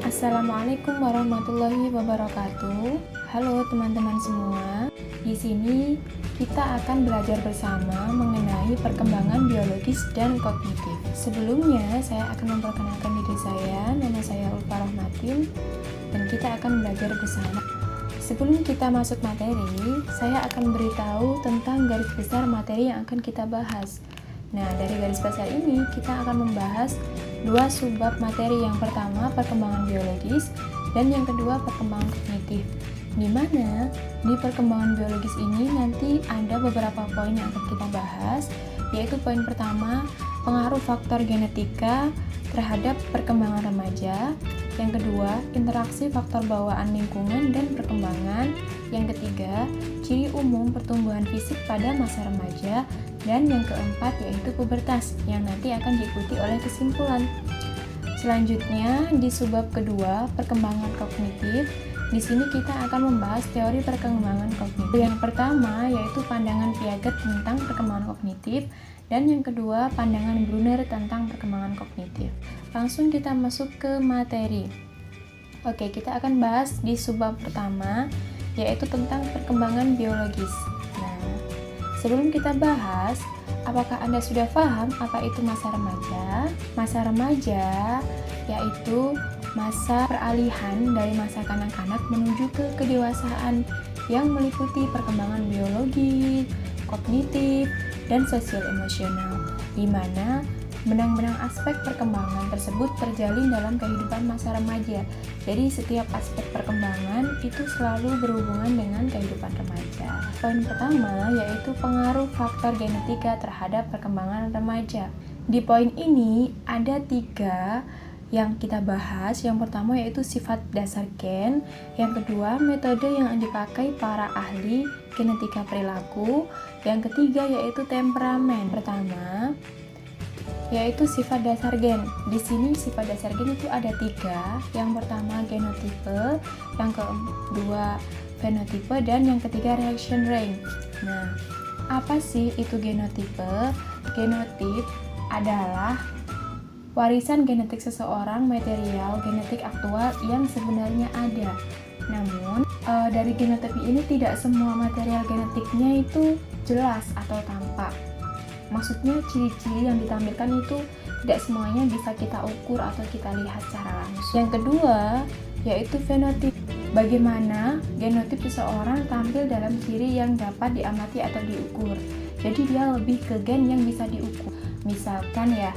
Assalamualaikum warahmatullahi wabarakatuh. Halo teman-teman semua. Di sini kita akan belajar bersama mengenai perkembangan biologis dan kognitif. Sebelumnya, saya akan memperkenalkan diri saya. Nama saya Ulfa Rahmatin dan kita akan belajar bersama. Sebelum kita masuk materi, saya akan beritahu tentang garis besar materi yang akan kita bahas. Nah, dari garis besar ini kita akan membahas dua subbab materi. Yang pertama perkembangan biologis dan yang kedua perkembangan kognitif. Di mana di perkembangan biologis ini nanti ada beberapa poin yang akan kita bahas, yaitu poin pertama pengaruh faktor genetika terhadap perkembangan remaja. Yang kedua, interaksi faktor bawaan lingkungan dan perkembangan. Yang ketiga, ciri umum pertumbuhan fisik pada masa remaja. Dan yang keempat yaitu pubertas yang nanti akan diikuti oleh kesimpulan. Selanjutnya di subbab kedua, perkembangan kognitif. Di sini kita akan membahas teori perkembangan kognitif. Yang pertama yaitu pandangan Piaget tentang perkembangan kognitif dan yang kedua pandangan Brunner tentang perkembangan kognitif. Langsung kita masuk ke materi. Oke, kita akan bahas di subbab pertama yaitu tentang perkembangan biologis. Nah, sebelum kita bahas, apakah Anda sudah paham apa itu masa remaja? Masa remaja yaitu masa peralihan dari masa kanak-kanak menuju ke kedewasaan yang meliputi perkembangan biologi, kognitif, dan sosial emosional, di mana benang-benang aspek perkembangan tersebut terjalin dalam kehidupan masa remaja. Jadi setiap aspek perkembangan itu selalu berhubungan dengan kehidupan remaja. Poin pertama yaitu pengaruh faktor genetika terhadap perkembangan remaja. Di poin ini ada 3 yang kita bahas. Yang pertama yaitu sifat dasar gen, yang kedua metode yang dipakai para ahli genetika perilaku, yang ketiga yaitu temperamen. Pertama yaitu sifat dasar gen. Di sini sifat dasar gen itu ada 3. Yang pertama genotipe, yang kedua fenotipe, dan yang ketiga reaction range. Nah, apa sih itu genotipe? Genotip adalah warisan genetik seseorang, material genetik aktual yang sebenarnya ada. Namun, dari genotip ini tidak semua material genetiknya itu jelas atau tampak. Maksudnya ciri-ciri yang ditampilkan itu tidak semuanya bisa kita ukur atau kita lihat secara langsung. Yang kedua, yaitu fenotip. Bagaimana genotip seseorang tampil dalam ciri yang dapat diamati atau diukur. Jadi dia lebih ke gen yang bisa diukur. Misalkan ya,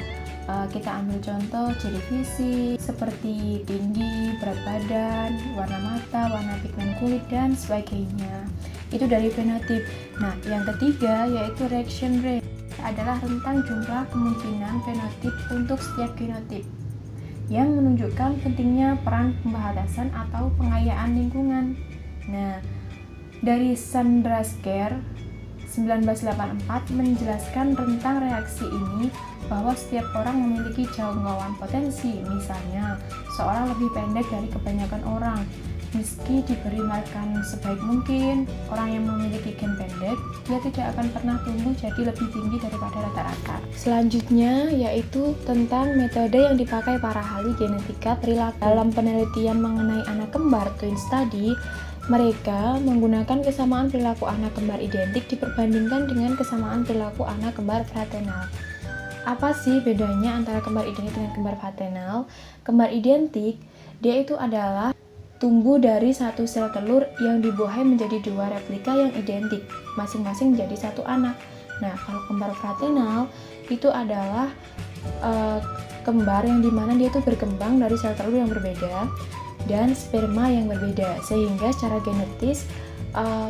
kita ambil contoh ciri fisik seperti tinggi, berat badan, warna mata, warna pigmen kulit, dan sebagainya. Itu dari fenotip. Nah, yang ketiga yaitu reaction rate adalah rentang jumlah kemungkinan fenotip untuk setiap genotip yang menunjukkan pentingnya peran pembatasan atau pengayaan lingkungan. Nah, dari Chandrasekhar 1984 menjelaskan rentang reaksi ini bahwa setiap orang memiliki jangkauan potensi. Misalnya, seorang lebih pendek dari kebanyakan orang. Meski diberi makan sebaik mungkin, orang yang memiliki gen pendek, dia tidak akan pernah tumbuh jadi lebih tinggi daripada rata-rata. Selanjutnya, yaitu tentang metode yang dipakai para ahli genetika perilaku. Dalam penelitian mengenai anak kembar twin study, mereka menggunakan kesamaan perilaku anak kembar identik diperbandingkan dengan kesamaan perilaku anak kembar fraternal. Apa sih bedanya antara kembar identik dengan kembar fraternal? Kembar identik, dia itu adalah tumbuh dari satu sel telur yang dibuahi menjadi 2 replika yang identik, masing-masing jadi satu anak. Nah, kalau kembar fraternal itu adalah kembar yang dimana dia itu berkembang dari sel telur yang berbeda dan sperma yang berbeda, sehingga secara genetis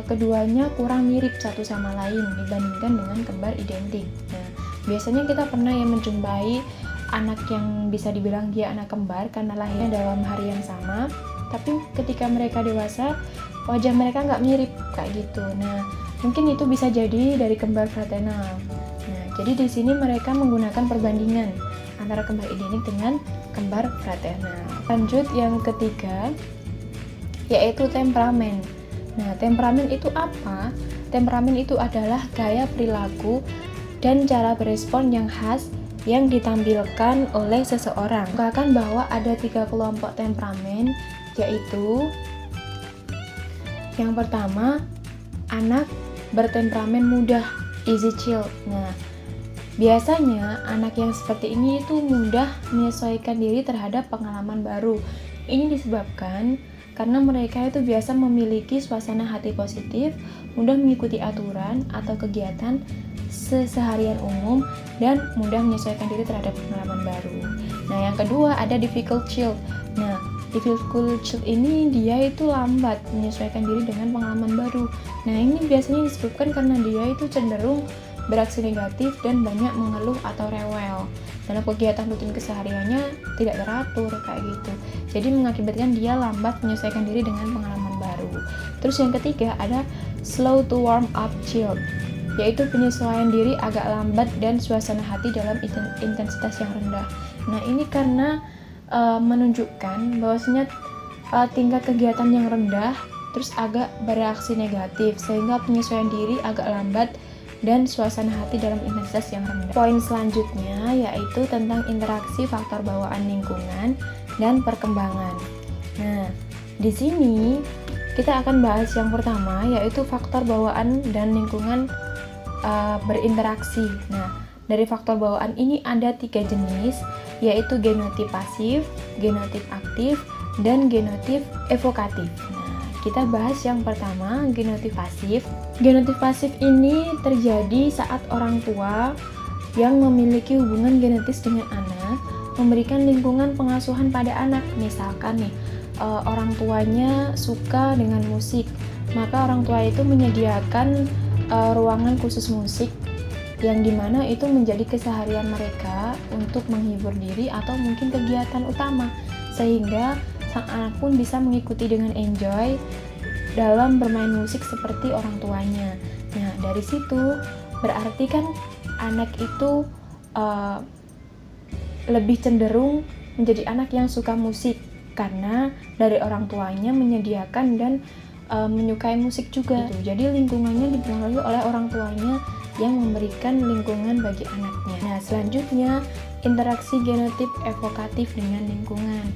keduanya kurang mirip satu sama lain dibandingkan dengan kembar identik. Nah, biasanya kita pernah yang menjumpai anak yang bisa dibilang dia anak kembar karena lahirnya dalam hari yang sama, tapi ketika mereka dewasa wajah mereka nggak mirip kayak gitu. Nah, mungkin itu bisa jadi dari kembar fraternal. Nah, jadi di sini mereka menggunakan perbandingan antara kembar identik dengan kembar fraternal. Lanjut yang ketiga yaitu temperamen. Nah, temperamen itu apa? Temperamen itu adalah gaya perilaku dan cara berespon yang khas yang ditampilkan oleh seseorang. Bahkan bahwa ada 3 kelompok temperamen, yaitu yang pertama, anak bertemperamen mudah, easy chill. Nah, biasanya anak yang seperti ini itu mudah menyesuaikan diri terhadap pengalaman baru. Ini disebabkan karena mereka itu biasa memiliki suasana hati positif, mudah mengikuti aturan atau kegiatan seharian umum, dan mudah menyesuaikan diri terhadap pengalaman baru. Nah, yang kedua ada difficult chill. Nah, difficult chill ini dia itu lambat menyesuaikan diri dengan pengalaman baru. Nah, ini biasanya disebabkan karena dia itu cenderung bereaksi negatif dan banyak mengeluh atau rewel. Dalam kegiatan rutin kesehariannya tidak teratur kayak gitu. Jadi mengakibatkan dia lambat menyesuaikan diri dengan pengalaman baru. Terus yang ketiga ada slow to warm up chill, yaitu penyesuaian diri agak lambat dan suasana hati dalam intensitas yang rendah. Nah, ini karena menunjukkan bahwasanya tingkat kegiatan yang rendah terus agak bereaksi negatif, sehingga penyesuaian diri agak lambat dan suasana hati dalam intensitas yang rendah. Poin selanjutnya yaitu tentang interaksi faktor bawaan lingkungan dan perkembangan. Nah, di sini kita akan bahas yang pertama yaitu faktor bawaan dan lingkungan berinteraksi. Nah, dari faktor bawaan ini ada 3 jenis, yaitu genotip pasif, genotip aktif, dan genotip evokatif. Nah, kita bahas yang pertama, genotip pasif. Genotip pasif ini terjadi saat orang tua yang memiliki hubungan genetis dengan anak memberikan lingkungan pengasuhan pada anak. Misalkan nih, orang tuanya suka dengan musik, maka orang tua itu menyediakan ruangan khusus musik yang dimana itu menjadi keseharian mereka untuk menghibur diri atau mungkin kegiatan utama, sehingga sang anak pun bisa mengikuti dengan enjoy dalam bermain musik seperti orang tuanya. Nah, dari situ berarti kan anak itu lebih cenderung menjadi anak yang suka musik karena dari orang tuanya menyediakan dan menyukai musik juga. Jadi lingkungannya dipengaruhi oleh orang tuanya yang memberikan lingkungan bagi anaknya. Nah, selanjutnya interaksi genotip evokatif dengan lingkungan.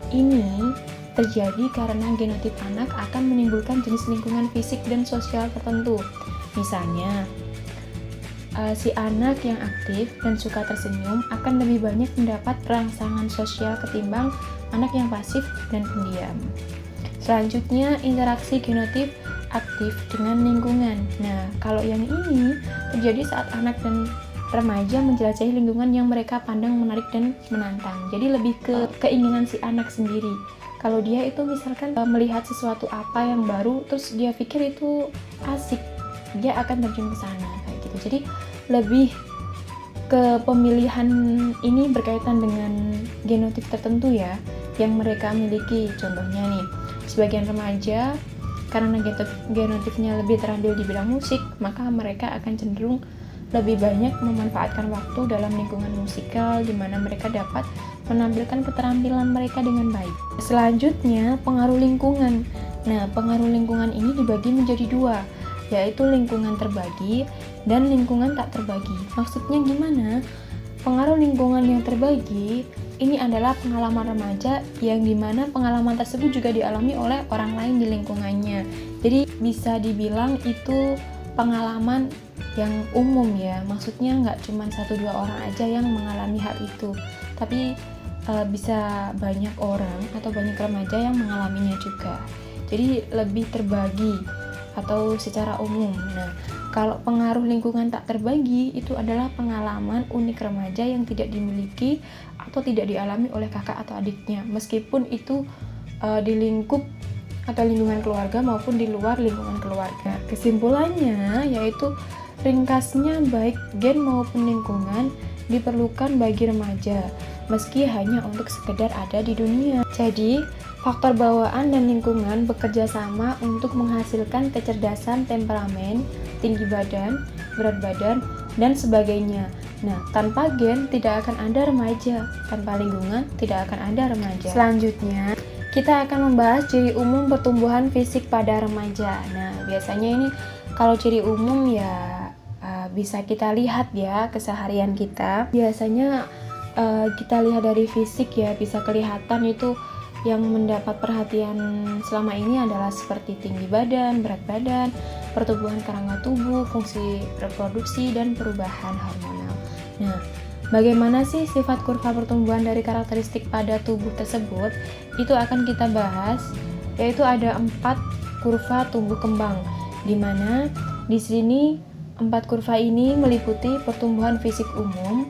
Ini terjadi karena genotip anak akan menimbulkan jenis lingkungan fisik dan sosial tertentu. Misalnya, si anak yang aktif dan suka tersenyum akan lebih banyak mendapat rangsangan sosial ketimbang anak yang pasif dan pendiam. Selanjutnya, interaksi genotip aktif dengan lingkungan. Nah, kalau yang ini terjadi saat anak dan remaja menjelajahi lingkungan yang mereka pandang menarik dan menantang. Jadi lebih ke keinginan si anak sendiri. Kalau dia itu misalkan melihat sesuatu apa yang baru, terus dia pikir itu asik, dia akan terjun ke sana kayak gitu. Jadi lebih ke pemilihan ini berkaitan dengan genotip tertentu ya yang mereka miliki. Contohnya nih, sebagian remaja karena genotipnya lebih terampil di bidang musik, maka mereka akan cenderung lebih banyak memanfaatkan waktu dalam lingkungan musikal di mana mereka dapat menampilkan keterampilan mereka dengan baik. Selanjutnya, pengaruh lingkungan. Nah, pengaruh lingkungan ini dibagi menjadi 2, yaitu lingkungan terbagi dan lingkungan tak terbagi. Maksudnya gimana? Pengaruh lingkungan yang terbagi ini adalah pengalaman remaja yang dimana pengalaman tersebut juga dialami oleh orang lain di lingkungannya. Jadi bisa dibilang itu pengalaman yang umum ya, maksudnya nggak cuma 1-2 orang aja yang mengalami hal itu, tapi bisa banyak orang atau banyak remaja yang mengalaminya juga. Jadi lebih terbagi atau secara umum. Nah, kalau pengaruh lingkungan tak terbagi itu adalah pengalaman unik remaja yang tidak dimiliki atau tidak dialami oleh kakak atau adiknya, meskipun itu di lingkup atau lingkungan keluarga maupun di luar lingkungan keluarga. Kesimpulannya yaitu ringkasnya baik gen maupun lingkungan diperlukan bagi remaja, meski hanya untuk sekedar ada di dunia. Jadi, faktor bawaan dan lingkungan bekerja sama untuk menghasilkan kecerdasan temperamen, tinggi badan, berat badan, dan sebagainya. Nah, tanpa gen tidak akan ada remaja, tanpa lingkungan tidak akan ada remaja. Selanjutnya, kita akan membahas ciri umum pertumbuhan fisik pada remaja. Nah, biasanya ini kalau ciri umum ya bisa kita lihat ya keseharian kita. Biasanya kita lihat dari fisik ya, bisa kelihatan itu yang mendapat perhatian selama ini adalah seperti tinggi badan, berat badan, pertumbuhan kerangka tubuh, fungsi reproduksi, dan perubahan hormonal. Nah, bagaimana sih sifat kurva pertumbuhan dari karakteristik pada tubuh tersebut? Itu akan kita bahas, yaitu ada 4 kurva tumbuh kembang, di mana di sini 4 kurva ini meliputi pertumbuhan fisik umum,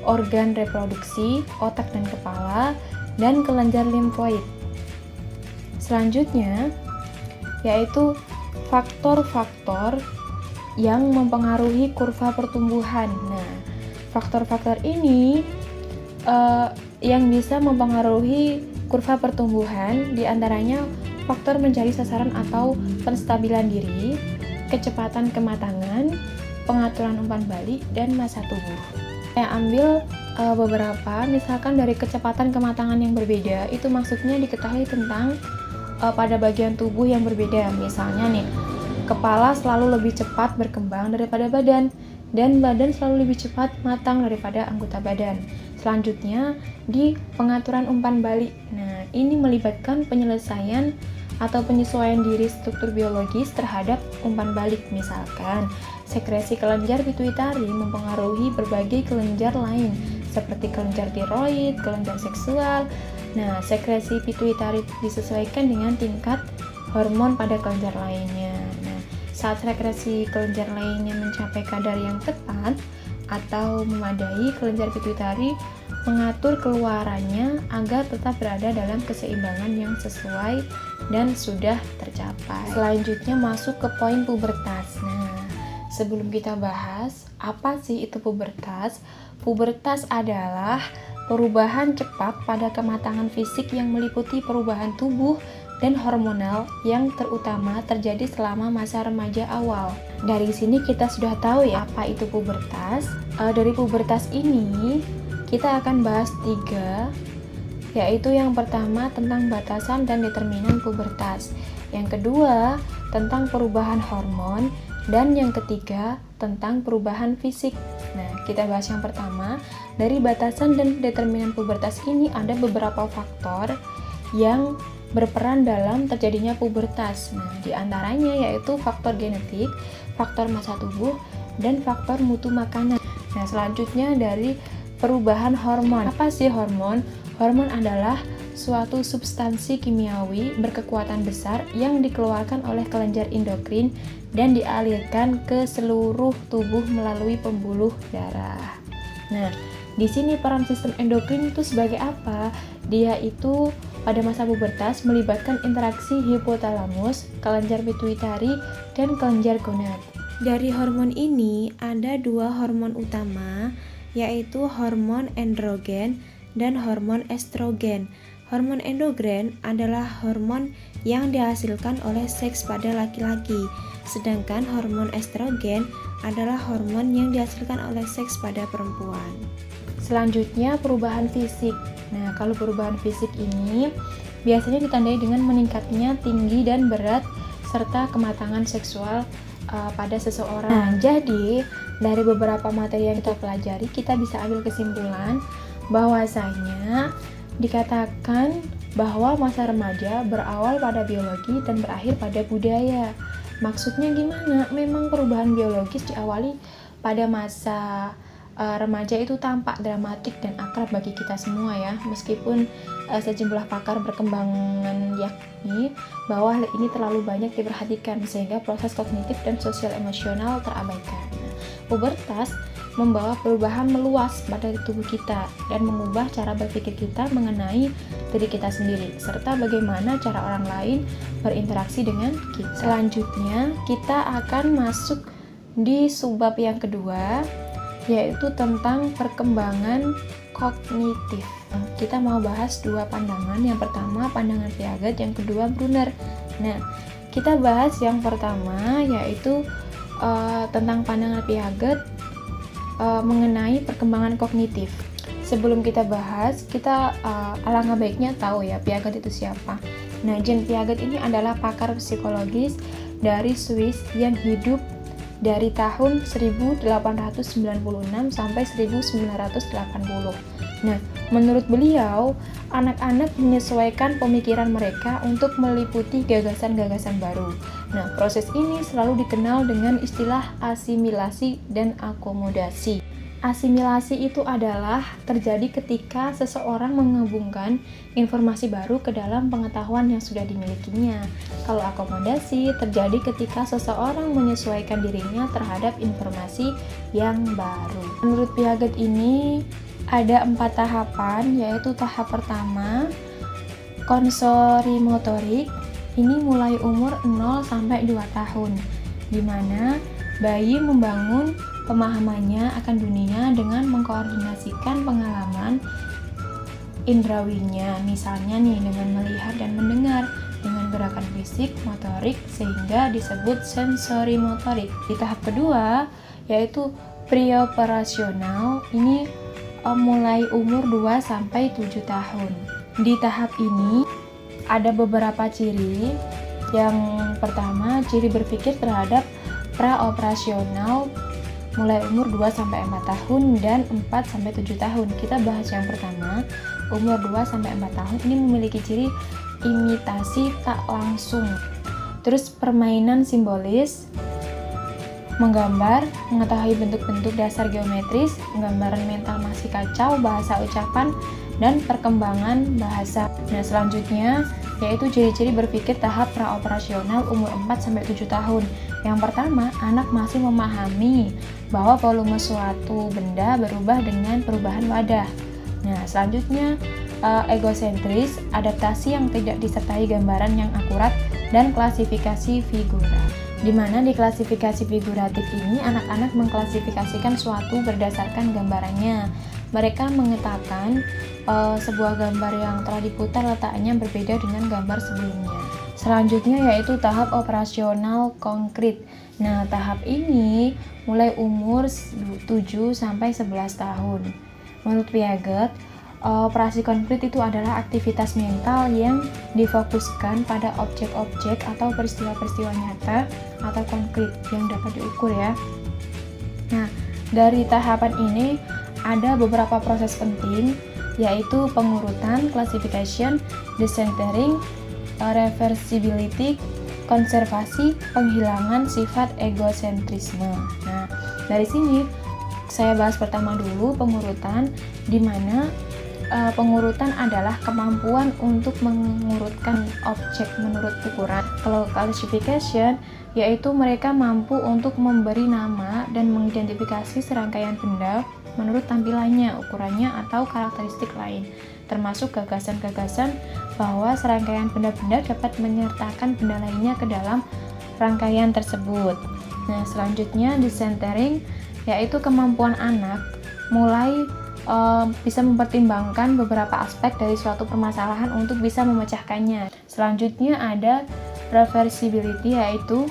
organ reproduksi, otak dan kepala, dan kelenjar limfoid. Selanjutnya yaitu faktor-faktor yang mempengaruhi kurva pertumbuhan. Nah, faktor-faktor ini yang bisa mempengaruhi kurva pertumbuhan diantaranya faktor mencari sasaran atau penstabilan diri, kecepatan kematangan, pengaturan umpan balik, dan massa tubuh. Saya ambil beberapa, misalkan dari kecepatan kematangan yang berbeda, itu maksudnya diketahui tentang pada bagian tubuh yang berbeda. Misalnya nih, kepala selalu lebih cepat berkembang daripada badan, dan badan selalu lebih cepat matang daripada anggota badan. Selanjutnya, di pengaturan umpan balik. Nah, ini melibatkan penyelesaian atau penyesuaian diri struktur biologis terhadap umpan balik. Misalkan, sekresi kelenjar pituitari mempengaruhi berbagai kelenjar lain, seperti kelenjar tiroid, kelenjar seksual. Nah, sekresi pituitari disesuaikan dengan tingkat hormon pada kelenjar lainnya. Nah, saat sekresi kelenjar lainnya mencapai kadar yang tepat atau memadai, kelenjar pituitari mengatur keluarannya agar tetap berada dalam keseimbangan yang sesuai dan sudah tercapai. Selanjutnya masuk ke poin pubertas. Nah, sebelum kita bahas apa sih itu pubertas? Pubertas adalah perubahan cepat pada kematangan fisik yang meliputi perubahan tubuh dan hormonal yang terutama terjadi selama masa remaja awal. Dari sini kita sudah tahu ya apa itu pubertas. Dari pubertas ini kita akan bahas 3, yaitu yang pertama tentang batasan dan determinan pubertas, yang kedua tentang perubahan hormon, dan yang ketiga tentang perubahan fisik. Nah, kita bahas yang pertama. Dari batasan dan determinan pubertas ini ada beberapa faktor yang berperan dalam terjadinya pubertas. Nah, di antaranya yaitu faktor genetik, faktor massa tubuh, dan faktor mutu makanan. Nah, selanjutnya dari perubahan hormon. Apa sih hormon? Hormon adalah suatu substansi kimiawi berkekuatan besar yang dikeluarkan oleh kelenjar endokrin dan dialirkan ke seluruh tubuh melalui pembuluh darah. Nah, di sini peran sistem endokrin itu sebagai apa? Dia itu pada masa pubertas melibatkan interaksi hipotalamus, kelenjar pituitari, dan kelenjar gonad. Dari hormon ini ada 2 hormon utama, yaitu hormon androgen dan hormon estrogen. Hormon androgen adalah hormon yang dihasilkan oleh seks pada laki-laki, sedangkan hormon estrogen adalah hormon yang dihasilkan oleh seks pada perempuan. Selanjutnya perubahan fisik. Nah, kalau perubahan fisik ini biasanya ditandai dengan meningkatnya tinggi dan berat serta kematangan seksual pada seseorang. Nah, jadi dari beberapa materi yang kita pelajari, kita bisa ambil kesimpulan bahwasanya dikatakan bahwa masa remaja berawal pada biologi dan berakhir pada budaya. Maksudnya gimana? Memang perubahan biologis diawali pada masa remaja itu tampak dramatik dan akrab bagi kita semua ya, meskipun sejumlah pakar perkembangan yakni bahwa hal ini terlalu banyak diperhatikan sehingga proses kognitif dan sosial emosional terabaikan. Nah, pubertas membawa perubahan meluas pada tubuh kita dan mengubah cara berpikir kita mengenai diri kita sendiri serta bagaimana cara orang lain berinteraksi dengan kita. Selanjutnya kita akan masuk di subbab yang kedua, yaitu tentang perkembangan kognitif. Kita mau bahas 2 pandangan. Yang pertama pandangan Piaget, yang kedua Brunner. Nah, kita bahas yang pertama yaitu tentang pandangan Piaget mengenai perkembangan kognitif. Sebelum kita bahas, kita alangkah baiknya tahu ya Piaget itu siapa. Nah, Jean Piaget ini adalah pakar psikologis dari Swiss yang hidup dari tahun 1896 sampai 1980. Nah, menurut beliau, anak-anak menyesuaikan pemikiran mereka untuk meliputi gagasan-gagasan baru. Nah, proses ini selalu dikenal dengan istilah asimilasi dan akomodasi. Asimilasi itu adalah terjadi ketika seseorang menggabungkan informasi baru ke dalam pengetahuan yang sudah dimilikinya. Kalau akomodasi terjadi ketika seseorang menyesuaikan dirinya terhadap informasi yang baru. Menurut Piaget ini ada 4 tahapan, yaitu tahap pertama konsorimotorik. Ini mulai umur 0 sampai 2 tahun, di mana bayi membangun pemahamannya akan dunia dengan mengkoordinasikan pengalaman indrawinya, misalnya nih dengan melihat dan mendengar, dengan gerakan fisik, motorik, sehingga disebut sensorimotorik. Di tahap kedua, yaitu preoperasional, ini mulai umur 2 sampai 7 tahun. Di tahap ini ada beberapa ciri. Yang pertama, ciri berpikir terhadap praoperasional mulai umur 2 sampai 4 tahun dan 4 sampai 7 tahun. Kita bahas yang pertama, umur 2 sampai 4 tahun ini memiliki ciri imitasi tak langsung. Terus permainan simbolis, menggambar, mengetahui bentuk-bentuk dasar geometris, gambaran mental masih kacau, bahasa ucapan, dan perkembangan bahasa. Nah, selanjutnya yaitu ciri-ciri berpikir tahap praoperasional umur 4-7 tahun. Yang pertama, anak masih memahami bahwa volume suatu benda berubah dengan perubahan wadah. Nah, selanjutnya egosentris, adaptasi yang tidak disertai gambaran yang akurat, dan klasifikasi figura. Di mana di klasifikasi figuratif ini anak-anak mengklasifikasikan suatu berdasarkan gambarannya. Mereka mengatakan sebuah gambar yang telah diputar letaknya berbeda dengan gambar sebelumnya. Selanjutnya yaitu tahap operasional konkret. Nah, tahap ini mulai umur 7 sampai 11 tahun. Menurut Piaget, operasi konkret itu adalah aktivitas mental yang difokuskan pada objek-objek atau peristiwa-peristiwa nyata atau konkret yang dapat diukur ya. Nah, dari tahapan ini ada beberapa proses penting, yaitu pengurutan, classification, decentering, reversibility, konservasi, penghilangan sifat egosentrisme. Nah, dari sini saya bahas pertama dulu pengurutan, di mana pengurutan adalah kemampuan untuk mengurutkan objek menurut ukuran. Kalau classification, yaitu mereka mampu untuk memberi nama dan mengidentifikasi serangkaian benda menurut tampilannya, ukurannya, atau karakteristik lain, termasuk gagasan-gagasan bahwa serangkaian benda-benda dapat menyertakan benda lainnya ke dalam rangkaian tersebut. Nah, selanjutnya decentering, yaitu kemampuan anak mulai bisa mempertimbangkan beberapa aspek dari suatu permasalahan untuk bisa memecahkannya. Selanjutnya ada reversibility, yaitu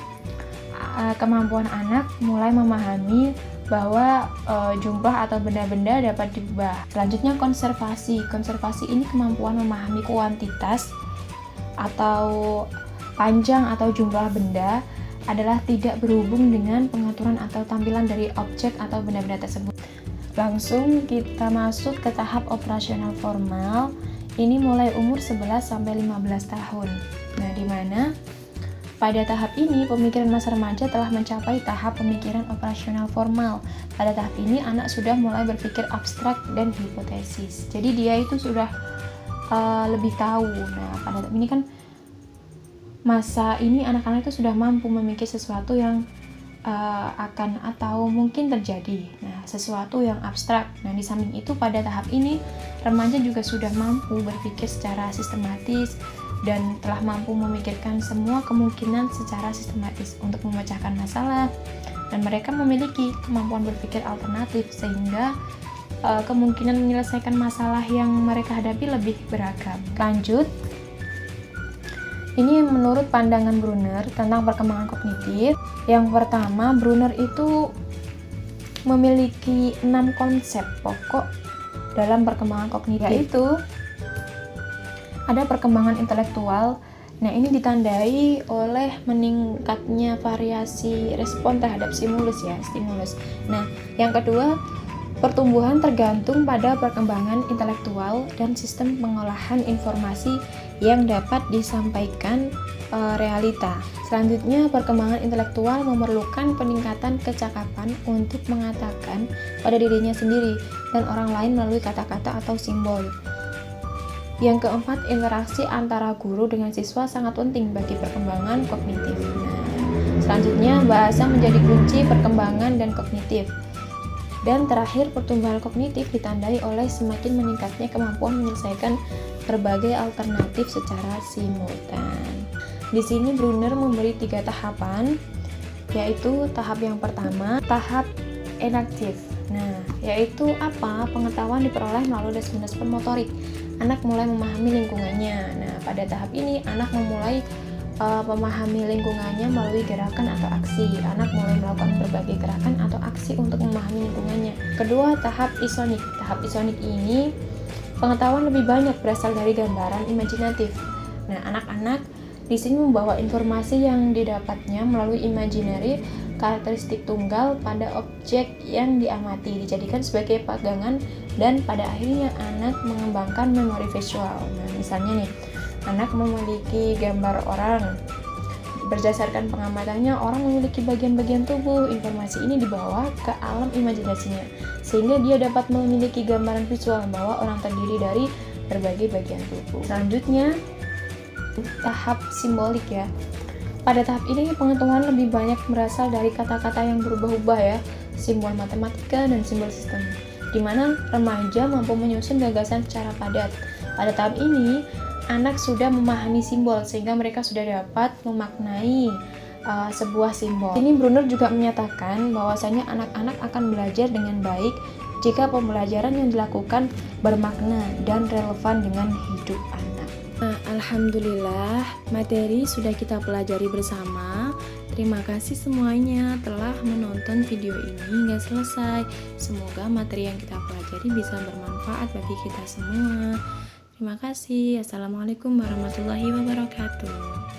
kemampuan anak mulai memahami bahwa jumlah atau benda-benda dapat diubah. Selanjutnya konservasi. Konservasi ini kemampuan memahami kuantitas atau panjang atau jumlah benda adalah tidak berhubung dengan pengaturan atau tampilan dari objek atau benda-benda tersebut. Langsung kita masuk ke tahap operasional formal. Ini mulai umur 11 sampai 15 tahun. Nah, di mana pada tahap ini pemikiran masa remaja telah mencapai tahap pemikiran operasional formal. Pada tahap ini anak sudah mulai berpikir abstrak dan hipotesis. Jadi dia itu sudah lebih tahu. Nah, pada tahap ini kan masa ini anak-anak itu sudah mampu memikir sesuatu yang akan atau mungkin terjadi. Nah, sesuatu yang abstrak. Nah, di samping itu pada tahap ini remaja juga sudah mampu berpikir secara sistematis dan telah mampu memikirkan semua kemungkinan secara sistematis untuk memecahkan masalah, dan mereka memiliki kemampuan berpikir alternatif sehingga kemungkinan menyelesaikan masalah yang mereka hadapi lebih beragam. Lanjut, ini menurut pandangan Brunner tentang perkembangan kognitif. Yang pertama, Brunner itu memiliki 6 konsep pokok dalam perkembangan kognitif, yaitu ada perkembangan intelektual Nah, ini ditandai oleh meningkatnya variasi respon terhadap stimulus. Nah, yang kedua, pertumbuhan tergantung pada perkembangan intelektual dan sistem pengolahan informasi yang dapat disampaikan realita. Selanjutnya, perkembangan intelektual memerlukan peningkatan kecakapan untuk mengatakan pada dirinya sendiri dan orang lain melalui kata-kata atau simbol. Yang keempat, interaksi antara guru dengan siswa sangat penting bagi perkembangan kognitif. Nah, selanjutnya, bahasa menjadi kunci perkembangan dan kognitif. Dan terakhir, pertumbuhan kognitif ditandai oleh semakin meningkatnya kemampuan menyelesaikan berbagai alternatif secara simultan. Di sini Brunner memberi 3 tahapan, yaitu tahap yang pertama, tahap enaktif. Nah, yaitu apa? Pengetahuan diperoleh melalui respon motorik. Anak mulai memahami lingkungannya. Nah, pada tahap ini anak memulai memahami lingkungannya melalui gerakan atau aksi. Anak mulai melakukan berbagai gerakan atau aksi untuk memahami lingkungannya. Kedua, tahap isonik. Tahap isonik ini pengetahuan lebih banyak berasal dari gambaran imajinatif. Nah, anak-anak di sini membawa informasi yang didapatnya melalui imaginary karakteristik tunggal pada objek yang diamati, dijadikan sebagai pegangan, dan pada akhirnya anak mengembangkan memori visual. Nah, misalnya nih, anak memiliki gambar orang. Berdasarkan pengamatannya, orang memiliki bagian-bagian tubuh. Informasi ini dibawa ke alam imajinasinya, sehingga dia dapat memiliki gambaran visual bahwa orang terdiri dari berbagai bagian tubuh. Selanjutnya, tahap simbolik ya. Pada tahap ini pengetahuan lebih banyak berasal dari kata-kata yang berubah-ubah ya, simbol matematika dan simbol sistem, di mana remaja mampu menyusun gagasan secara padat. Pada tahap ini, anak sudah memahami simbol sehingga mereka sudah dapat memaknai sebuah simbol. Ini Brunner juga menyatakan bahwasanya anak-anak akan belajar dengan baik jika pembelajaran yang dilakukan bermakna dan relevan dengan hidup anak. Nah, alhamdulillah materi sudah kita pelajari bersama. Terima kasih semuanya telah menonton video ini hingga selesai. Semoga materi yang kita pelajari bisa bermanfaat bagi kita semua. Terima kasih. Assalamualaikum warahmatullahi wabarakatuh.